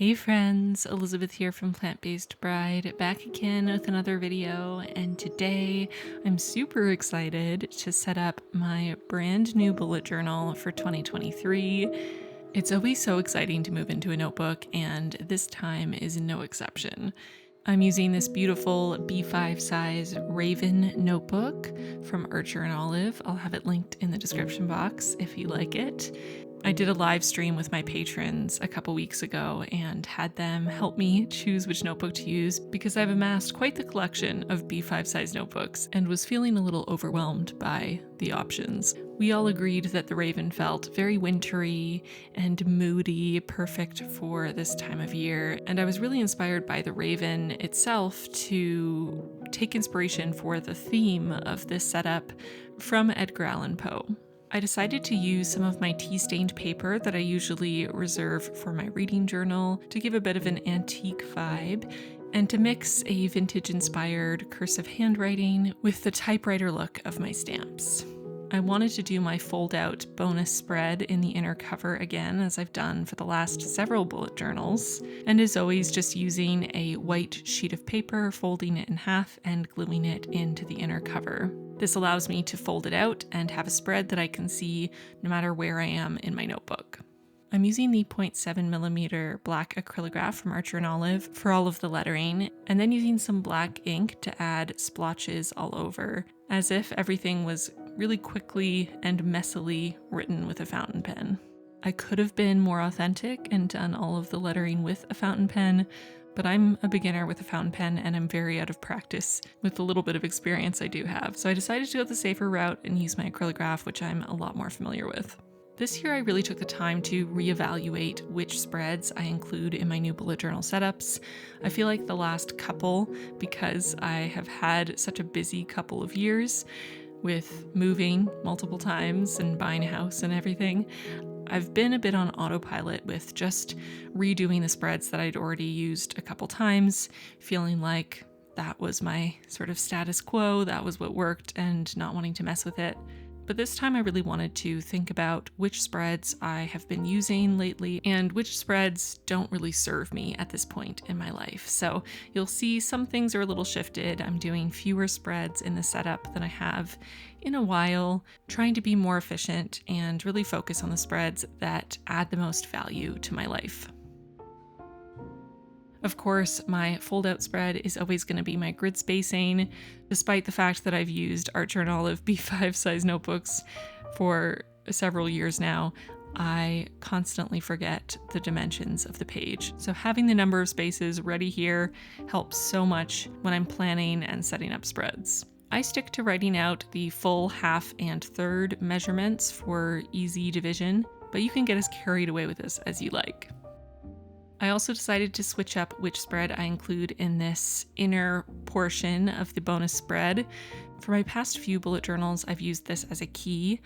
Hey friends, Elizabeth here from Plant-Based Bride, back again with another video, and today I'm super excited to set up my brand new bullet journal for 2023. It's always so exciting to move into a notebook, and this time is no exception. I'm using this beautiful B5 size Raven notebook from Archer and Olive. I'll have it linked in the description box if you like it. I did a live stream with my patrons a couple weeks ago and had them help me choose which notebook to use because I've amassed quite the collection of B5 size notebooks and was feeling a little overwhelmed by the options. We all agreed that the Raven felt very wintry and moody, perfect for this time of year, and I was really inspired by the Raven itself to take inspiration for the theme of this setup from Edgar Allan Poe. I decided to use some of my tea-stained paper that I usually reserve for my reading journal to give a bit of an antique vibe, and to mix a vintage-inspired cursive handwriting with the typewriter look of my stamps. I wanted to do my fold-out bonus spread in the inner cover again, as I've done for the last several bullet journals, and as always just using a white sheet of paper, folding it in half, and gluing it into the inner cover. This allows me to fold it out and have a spread that I can see no matter where I am in my notebook. I'm using the 0.7mm black acrylograph from Archer and Olive for all of the lettering, and then using some black ink to add splotches all over, as if everything was really quickly and messily written with a fountain pen. I could have been more authentic and done all of the lettering with a fountain pen, but I'm a beginner with a fountain pen and I'm very out of practice with the little bit of experience I do have, so I decided to go the safer route and use my acrylograph, which I'm a lot more familiar with. This year I really took the time to reevaluate which spreads I include in my new bullet journal setups. I feel like the last couple, because I have had such a busy couple of years with moving multiple times and buying a house and everything, I've been a bit on autopilot with just redoing the spreads that I'd already used a couple times, feeling like that was my sort of status quo, that was what worked, and not wanting to mess with it. But this time I really wanted to think about which spreads I have been using lately and which spreads don't really serve me at this point in my life. So you'll see some things are a little shifted. I'm doing fewer spreads in the setup than I have in a while, trying to be more efficient and really focus on the spreads that add the most value to my life. Of course, my fold-out spread is always going to be my grid spacing, despite the fact that I've used Archer and Olive B5 size notebooks for several years now. I constantly forget the dimensions of the page, so having the number of spaces ready here helps so much when I'm planning and setting up spreads. I stick to writing out the full half and third measurements for easy division, but you can get as carried away with this as you like. I also decided to switch up which spread I include in this inner portion of the bonus spread. For my past few bullet journals, I've used this as a key,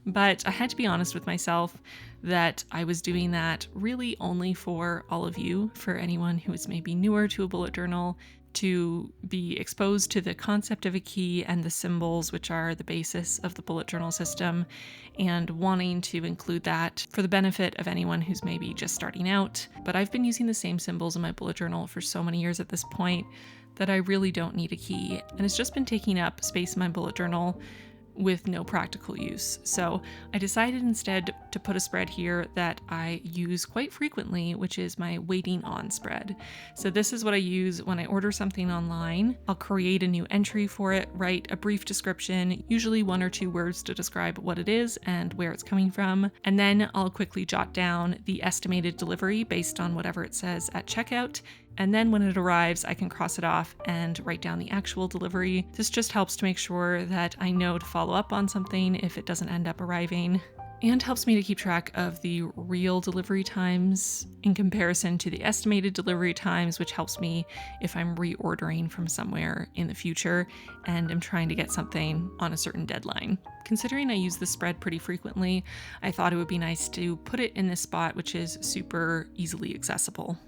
but I had to be honest with myself that I was doing that really only for all of you, for anyone who is maybe newer to a bullet journal, to be exposed to the concept of a key and the symbols, which are the basis of the bullet journal system, and wanting to include that for the benefit of anyone who's maybe just starting out. But I've been using the same symbols in my bullet journal for so many years at this point that I really don't need a key, and it's just been taking up space in my bullet journal with no practical use. So I decided instead to put a spread here that I use quite frequently, which is my waiting on spread. So this is what I use when I order something online. I'll create a new entry for it, write a brief description, usually 1 or 2 words to describe what it is and where it's coming from, and then I'll quickly jot down the estimated delivery based on whatever it says at checkout. And then when it arrives, I can cross it off and write down the actual delivery. This just helps to make sure that I know to follow up on something if it doesn't end up arriving, and helps me to keep track of the real delivery times in comparison to the estimated delivery times, which helps me if I'm reordering from somewhere in the future and I'm trying to get something on a certain deadline. Considering I use this spread pretty frequently, I thought it would be nice to put it in this spot, which is super easily accessible.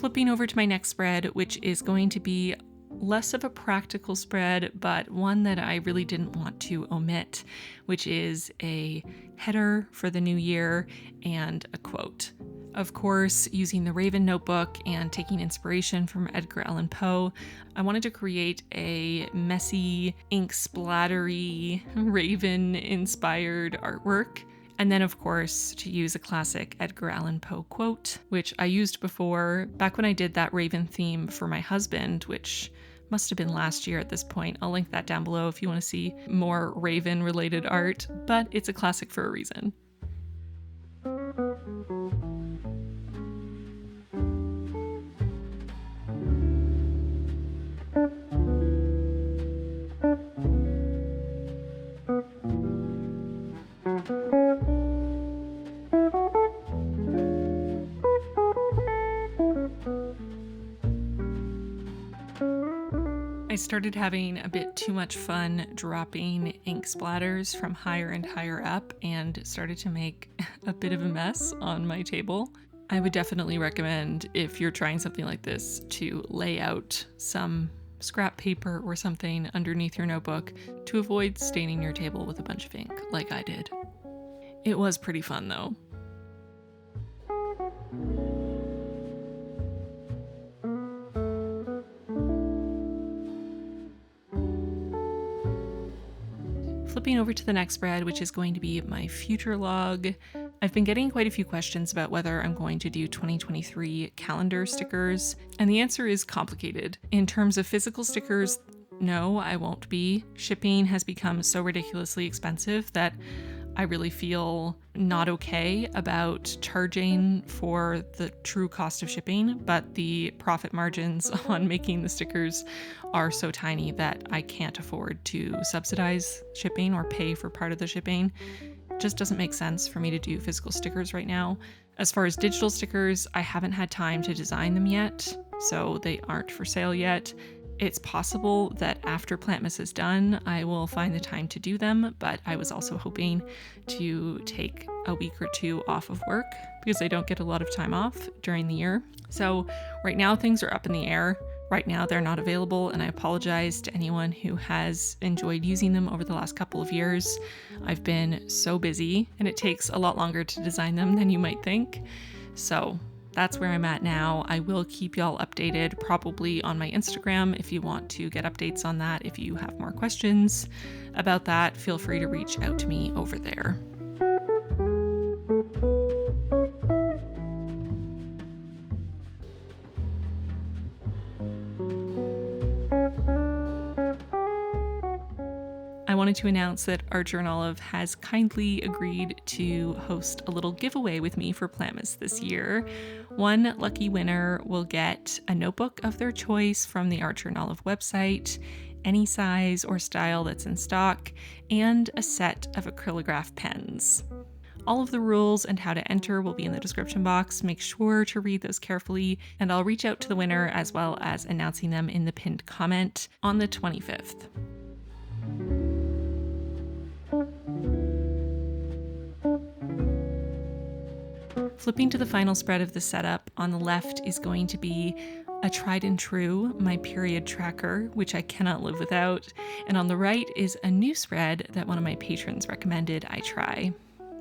Flipping over to my next spread, which is going to be less of a practical spread, but one that I really didn't want to omit, which is a header for the new year and a quote. Of course, using the Raven notebook and taking inspiration from Edgar Allan Poe, I wanted to create a messy, ink splattery, Raven-inspired artwork. And then, of course, to use a classic Edgar Allan Poe quote, which I used before back when I did that Raven theme for my husband, which must have been last year at this point. I'll link that down below if you want to see more Raven-related art, but it's a classic for a reason. I started having a bit too much fun dropping ink splatters from higher and higher up and started to make a bit of a mess on my table. I would definitely recommend, if you're trying something like this, to lay out some scrap paper or something underneath your notebook to avoid staining your table with a bunch of ink like I did. It was pretty fun though. Flipping over to the next spread, which is going to be my future log. I've been getting quite a few questions about whether I'm going to do 2023 calendar stickers, and the answer is complicated. In terms of physical stickers, no, I won't be. Shipping has become so ridiculously expensive that I really feel not okay about charging for the true cost of shipping, but the profit margins on making the stickers are so tiny that I can't afford to subsidize shipping or pay for part of the shipping. It just doesn't make sense for me to do physical stickers right now. As far as digital stickers, I haven't had time to design them yet, so they aren't for sale yet. It's possible that after Plantmas is done, I will find the time to do them, but I was also hoping to take a week or two off of work because I don't get a lot of time off during the year. So right now things are up in the air. Right now they're not available, and I apologize to anyone who has enjoyed using them over the last couple of years. I've been so busy, and it takes a lot longer to design them than you might think. So that's where I'm at now. I will keep y'all updated, probably on my Instagram. If you want to get updates on that, if you have more questions about that, feel free to reach out to me over there. I wanted to announce that Art Journal has kindly agreed to host a little giveaway with me for Plantmas this year. One lucky winner will get a notebook of their choice from the Art Journal website, any size or style that's in stock, and a set of acrylograph pens. All of the rules and how to enter will be in the description box. Make sure to read those carefully, and I'll reach out to the winner as well as announcing them in the pinned comment on the 25th. Flipping to the final spread of the setup, on the left is going to be a tried and true, my period tracker, which I cannot live without, and on the right is a new spread that one of my patrons recommended I try.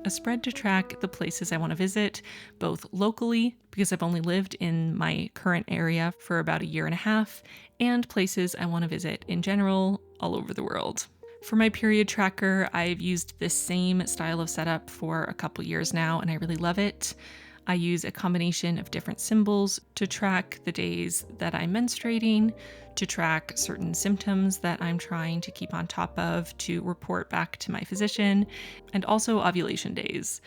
A spread to track the places I want to visit, both locally, because I've only lived in my current area for about a year and a half, and places I want to visit in general all over the world. For my period tracker, I've used this same style of setup for a couple years now, and I really love it. I use a combination of different symbols to track the days that I'm menstruating, to track certain symptoms that I'm trying to keep on top of, to report back to my physician, and also ovulation days.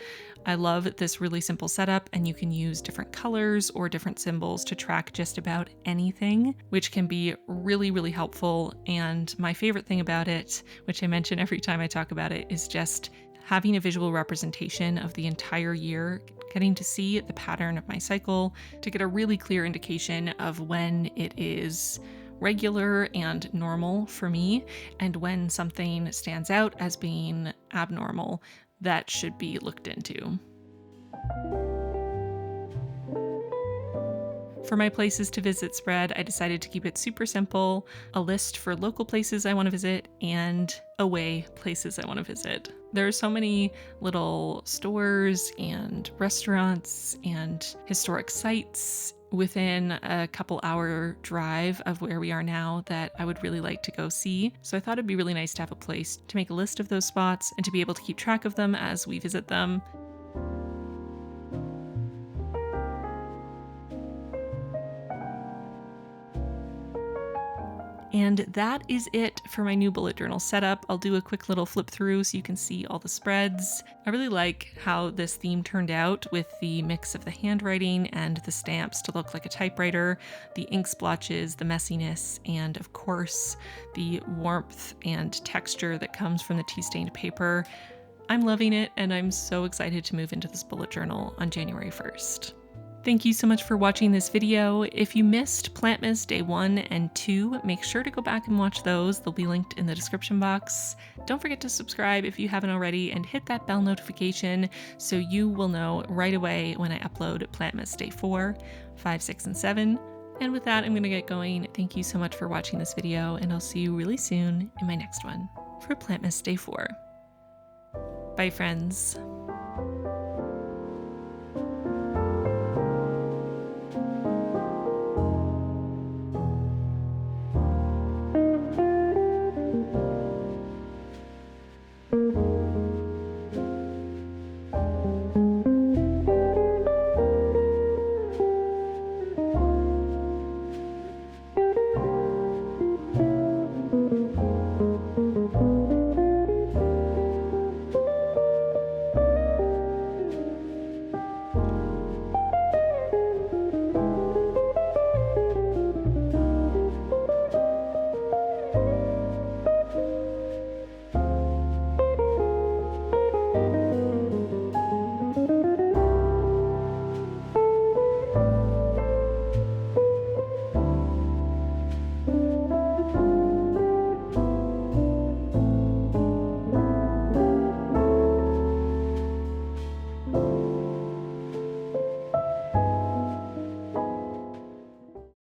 I love this really simple setup, and you can use different colors or different symbols to track just about anything, which can be really, really helpful. And my favorite thing about it, which I mention every time I talk about it, is just having a visual representation of the entire year, getting to see the pattern of my cycle, to get a really clear indication of when it is regular and normal for me, and when something stands out as being abnormal that should be looked into. For my places to visit spread, I decided to keep it super simple, a list for local places I want to visit and away places I want to visit. There are so many little stores and restaurants and historic sites within a couple hour drive of where we are now that I would really like to go see. So I thought it'd be really nice to have a place to make a list of those spots and to be able to keep track of them as we visit them. And that is it for my new bullet journal setup. I'll do a quick little flip through so you can see all the spreads. I really like how this theme turned out with the mix of the handwriting and the stamps to look like a typewriter, the ink splotches, the messiness, and of course, the warmth and texture that comes from the tea-stained paper. I'm loving it, and I'm so excited to move into this bullet journal on January 1st. Thank you so much for watching this video. If you missed Plantmas Day 1 and 2, make sure to go back and watch those. They'll be linked in the description box. Don't forget to subscribe if you haven't already and hit that bell notification so you will know right away when I upload Plantmas Day 4, 5, 6, and 7. And with that, I'm going to get going. Thank you so much for watching this video, and I'll see you really soon in my next one for Plantmas Day 4. Bye, friends.